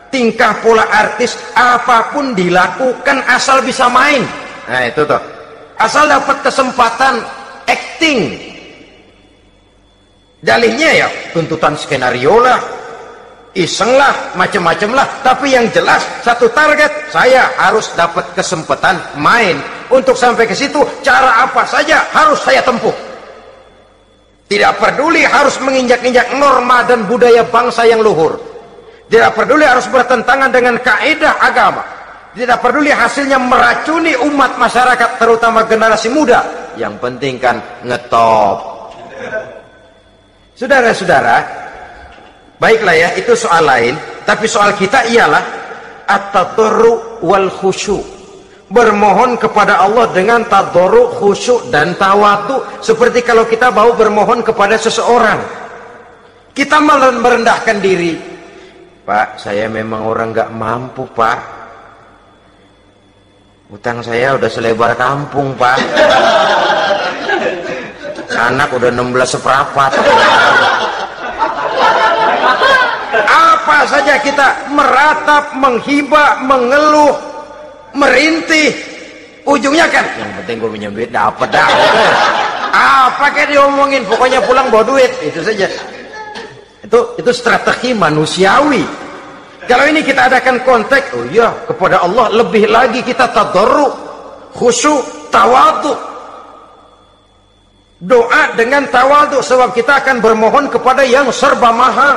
tingkah pola artis apapun dilakukan asal bisa main. Nah itu tuh, asal dapat kesempatan acting. Dalihnya ya tuntutan skenario lah, iseng lah, macem-macem lah. Tapi yang jelas satu target, saya harus dapat kesempatan main. Untuk sampai ke situ, cara apa saja harus saya tempuh. Tidak peduli harus menginjak-injak norma dan budaya bangsa yang luhur. Tidak peduli harus bertentangan dengan kaidah agama. Tidak peduli hasilnya meracuni umat masyarakat, terutama generasi muda. Yang penting kan ngetop. Saudara-saudara, baiklah ya, itu soal lain. Tapi soal kita ialah at-tadarru wal khusyu'. Bermohon kepada Allah dengan tadarru, khusyuk dan tawadu. Seperti kalau kita mau bermohon kepada seseorang, kita malah merendahkan diri. Pak, saya memang orang gak mampu pak, utang saya udah selebar kampung pak, anak udah 16 seperempat. Apa saja kita meratap, menghibah, mengeluh, merintih, ujungnya kan yang penting gue pinjam duit dapet dah. Apa kayak diomongin, pokoknya pulang bawa duit, itu saja. Itu strategi manusiawi. Kalau ini kita adakan konteks, oh iya, kepada Allah lebih lagi kita tadarru, khusyuk, tawadu. Doa dengan tawadu, sebab kita akan bermohon kepada yang serba maha.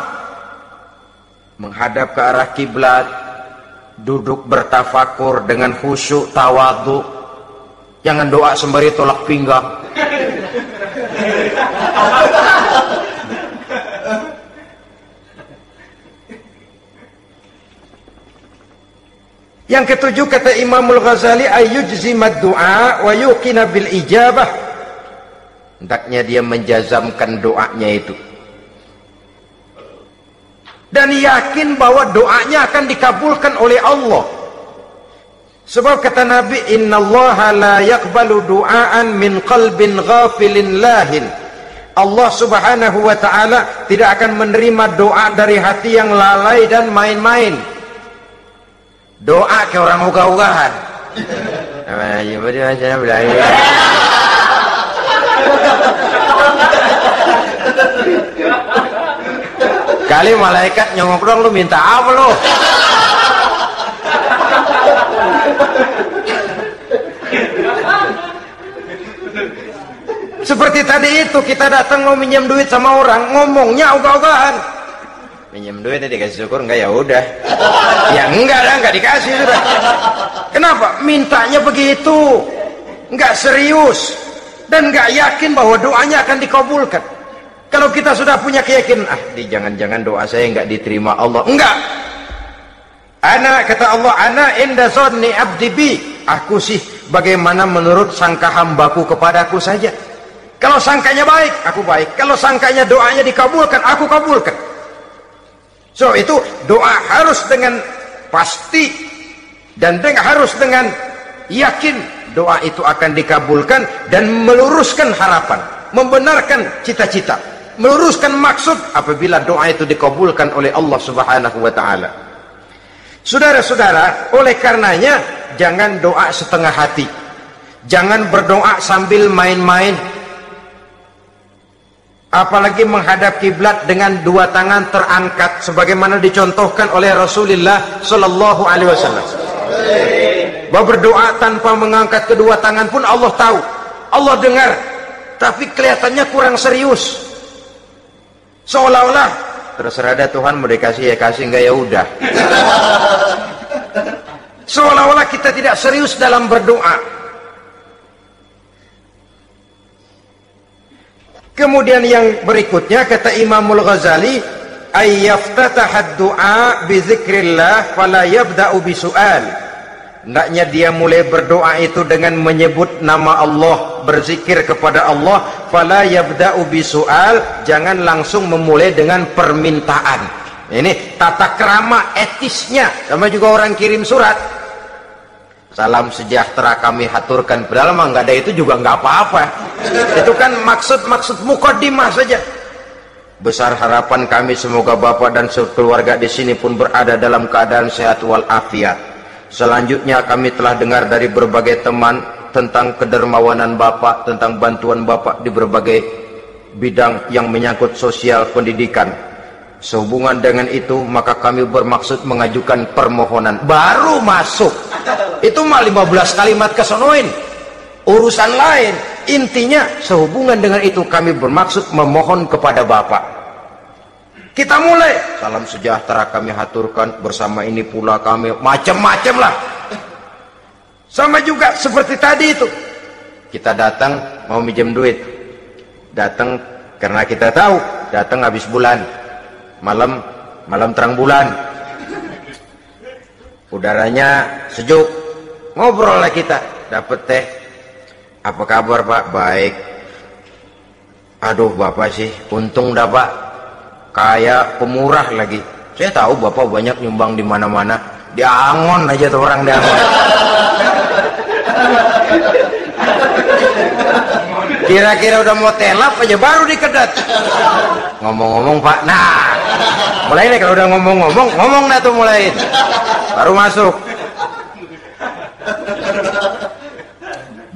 Menghadap ke arah kiblat, duduk bertafakur dengan khusyuk, tawadu. Jangan doa sembari tolak pinggang. Yang ketujuh, kata Imamul Ghazali, ayyujzimad du'a wa yuqina bil ijabah. Hendaknya dia menjazamkan doanya itu dan yakin bahwa doanya akan dikabulkan oleh Allah. Sebab kata Nabi, innallaha la yaqbalu du'aan min qalbin ghafilin lahin. Allah subhanahu wa ta'ala tidak akan menerima doa dari hati yang lalai dan main-main. Doa ke orang ugah-ugahan. Kali malaikat nyongok dong, lu minta apa lu? Seperti tadi itu, kita datang mau minjem duit sama orang, ngomongnya ogah-ogahan. Minjem duit dikasih syukur enggak, ya udah. Ya enggak lah, enggak dikasih sudah. Kenapa? Mintanya begitu. Enggak serius dan enggak yakin bahwa doanya akan dikabulkan. Kalau kita sudah punya keyakinan, jangan-jangan doa saya enggak diterima Allah. Enggak. Kata Allah, ana inda zanni abdi bi. Aku sih bagaimana menurut sangka hambaku kepadaku saja. Kalau sangkanya baik, aku baik. Kalau sangkanya doanya dikabulkan, aku kabulkan. So itu doa harus dengan pasti dan harus dengan yakin doa itu akan dikabulkan dan meluruskan harapan, membenarkan cita-cita, meluruskan maksud apabila doa itu dikabulkan oleh Allah Subhanahu wa taala. Saudara-saudara, oleh karenanya jangan doa setengah hati. Jangan berdoa sambil main-main. Apalagi menghadap kiblat dengan dua tangan terangkat sebagaimana dicontohkan oleh Rasulullah sallallahu alaihi wasallam. Bahwa berdoa tanpa mengangkat kedua tangan pun Allah tahu, Allah dengar, tapi kelihatannya kurang serius. Seolah-olah terserah ada Tuhan, mau dikasih ya kasih, enggak ya udah. Seolah-olah kita tidak serius dalam berdoa. Kemudian yang berikutnya kata Imamul Ghazali, ayyaftataha du'a bi dzikrillah fala yabda'u bi su'al. Hendaknya dia mulai berdoa itu dengan menyebut nama Allah, berzikir kepada Allah, fala yabda'u bi su'al, jangan langsung memulai dengan permintaan. Ini tata krama etisnya. Sama juga orang kirim surat, salam sejahtera kami haturkan, padahal mah nggak ada itu juga nggak apa-apa. Itu kan maksud mukaddimah saja. Besar harapan kami semoga Bapak dan keluarga di sini pun berada dalam keadaan sehat walafiat. Selanjutnya kami telah dengar dari berbagai teman tentang kedermawanan Bapak, tentang bantuan Bapak di berbagai bidang yang menyangkut sosial pendidikan. Sehubungan dengan itu maka kami bermaksud mengajukan permohonan. Baru masuk itu mah 15 kalimat kesonoin, urusan lain. Intinya sehubungan dengan itu kami bermaksud memohon kepada Bapak. Kita mulai, salam sejahtera kami haturkan, bersama ini pula kami, macam-macam lah. Sama juga seperti tadi itu, kita datang mau minjem duit, datang karena kita tahu datang habis bulan, malam terang bulan, udaranya sejuk, ngobrol lah kita, dapet teh. Apa kabar Pak? Baik. Aduh Bapak sih untung dah Pak, kayak pemurah lagi. Saya tahu Bapak banyak nyumbang di mana-mana. Di Angon aja tuh orang di Angon. Kira-kira udah mau telap aja baru dikedat. Ngomong-ngomong Pak, nah mulai nih kalau udah ngomong dah tuh mulai, baru masuk.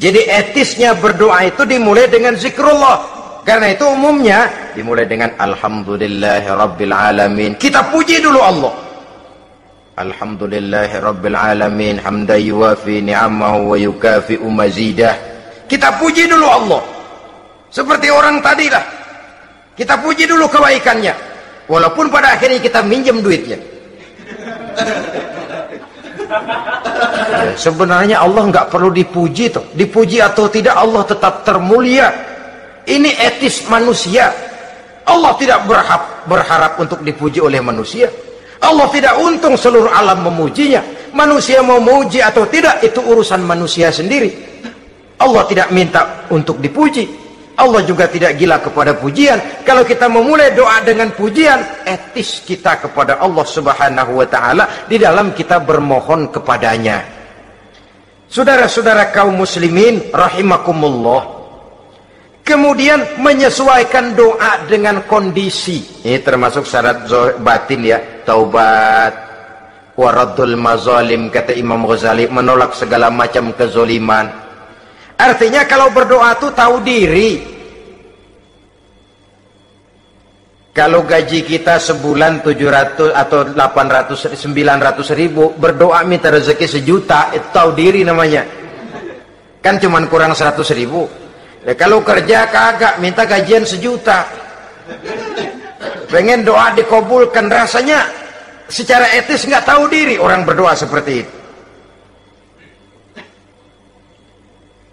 Jadi etisnya berdoa itu dimulai dengan zikrullah. Karena itu umumnya dimulai dengan alhamdulillahirabbil alamin. Kita puji dulu Allah. Alhamdulillahirabbil alamin hamdan yuwafi ni'amahu wa yukafi'u mazidah. Kita puji dulu Allah. Seperti orang tadi lah. Kita puji dulu kebaikannya. Walaupun pada akhirnya kita minjem duitnya. Sebenarnya Allah nggak perlu dipuji toh. Dipuji atau tidak Allah tetap termulia. Ini etis manusia. Allah tidak berharap untuk dipuji oleh manusia. Allah tidak untung seluruh alam memujinya. Manusia mau memuji atau tidak itu urusan manusia sendiri. Allah tidak minta untuk dipuji. Allah juga tidak gila kepada pujian. Kalau kita memulai doa dengan pujian, etis kita kepada Allah Subhanahu wa taala di dalam kita bermohon kepadanya. Saudara-saudara kaum muslimin rahimakumullah. Kemudian menyesuaikan doa dengan kondisi. Ini termasuk syarat batin ya, taubat, waraddul mazalim, kata Imam Ghazali, menolak segala macam kezoliman. Artinya kalau berdoa itu tahu diri. Kalau gaji kita sebulan 700 atau 800, 900 ribu, berdoa minta rezeki 1 juta, itu tahu diri namanya. Kan cuman kurang 100 ribu. Ya, kalau kerja kagak, minta gajian 1 juta. Pengen doa dikabulkan, rasanya secara etis nggak tahu diri orang berdoa seperti itu.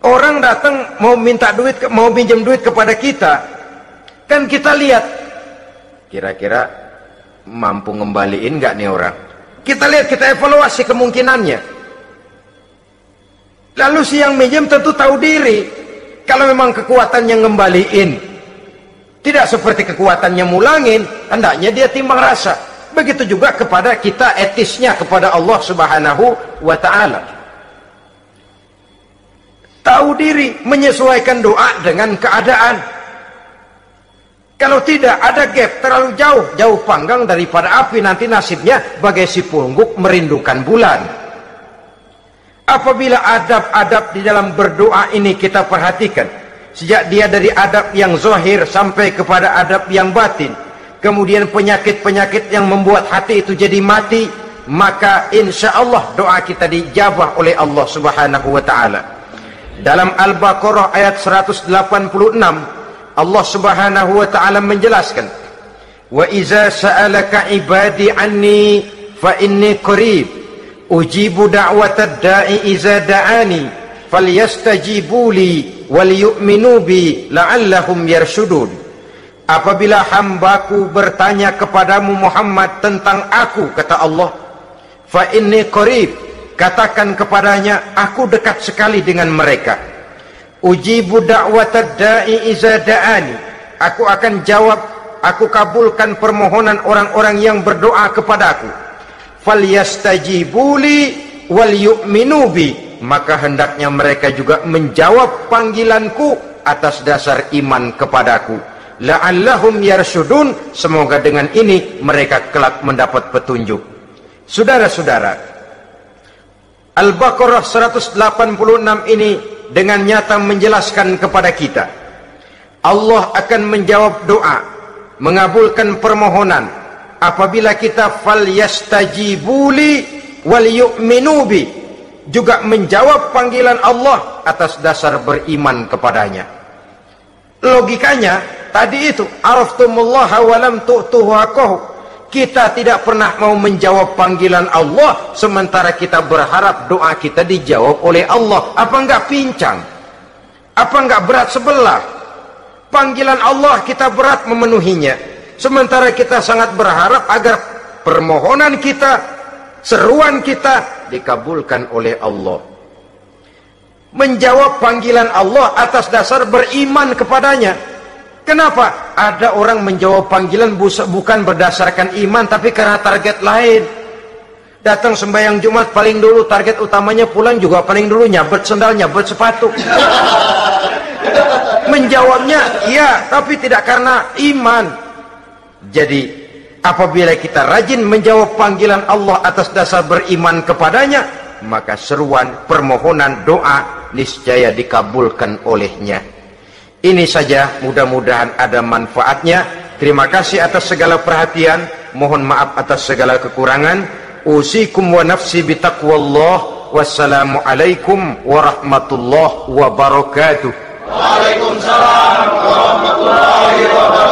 Orang datang mau minta duit, mau pinjam duit kepada kita, kan kita lihat kira-kira mampu ngembaliin nggak nih orang. Kita lihat, kita evaluasi kemungkinannya. Lalu si yang minjem tentu tahu diri. Kalau memang kekuatannya ngembaliin tidak seperti kekuatannya mulangin, hendaknya dia timbang rasa. Begitu juga kepada kita etisnya kepada Allah Subhanahu wa ta'ala. Tahu diri, menyesuaikan doa dengan keadaan. Kalau tidak, ada gap terlalu jauh panggang daripada api, nanti nasibnya bagai si pungguk merindukan bulan. Apabila adab-adab di dalam berdoa ini kita perhatikan, sejak dia dari adab yang zahir sampai kepada adab yang batin, kemudian penyakit-penyakit yang membuat hati itu jadi mati, maka insya Allah doa kita dijabah oleh Allah Subhanahu wa ta'ala. Dalam Al-Baqarah ayat 186, Allah Subhanahu wa ta'ala menjelaskan, wa iza sa'alaka ibadi anni fa inni qarib ujibu da'watad da'i iza da'ani falyastajibu li wal yu'minu bi la'allahum yarshudun. Apabila hambaku bertanya kepadamu Muhammad tentang aku, kata Allah, fa inni qarib, katakan kepadanya, aku dekat sekali dengan mereka. Ujibu da'watad da'i iza da'ani, aku akan jawab, aku kabulkan permohonan orang-orang yang berdoa kepadaku. Falyastajibuli wal yu'minu bi, maka hendaknya mereka juga menjawab panggilanku atas dasar iman kepadaku. La'allahum yarshudun, semoga dengan ini mereka kelak mendapat petunjuk. Saudara-saudara, Al-Baqarah 186 ini dengan nyata menjelaskan kepada kita, Allah akan menjawab doa, mengabulkan permohonan apabila kita falyastajibuli wal yu'minu bi, juga menjawab panggilan Allah atas dasar beriman kepadanya. Logikanya tadi itu, araftumullaha wa lam tu'tuhu haqqahu. Kita tidak pernah mau menjawab panggilan Allah, sementara kita berharap doa kita dijawab oleh Allah. Apa enggak pincang? Apa enggak berat sebelah? Panggilan Allah kita berat memenuhinya, sementara kita sangat berharap agar permohonan kita, seruan kita dikabulkan oleh Allah. Menjawab panggilan Allah atas dasar beriman kepadanya. Kenapa? Ada orang menjawab panggilan bukan berdasarkan iman, tapi karena target lain. Datang sembahyang Jumat paling dulu, target utamanya pulang juga paling dulu nyabet sendal, nyabet sepatu. Menjawabnya iya, tapi tidak karena iman. Jadi apabila kita rajin menjawab panggilan Allah atas dasar beriman kepadanya, maka seruan, permohonan, doa niscaya dikabulkan olehnya. Ini saja, mudah-mudahan ada manfaatnya. Terima kasih atas segala perhatian, mohon maaf atas segala kekurangan. Usikum wa nafsi bitaqwallah. Wassalamualaikum warahmatullahi wabarakatuh. Waalaikumsalam warahmatullahi wabarakatuh.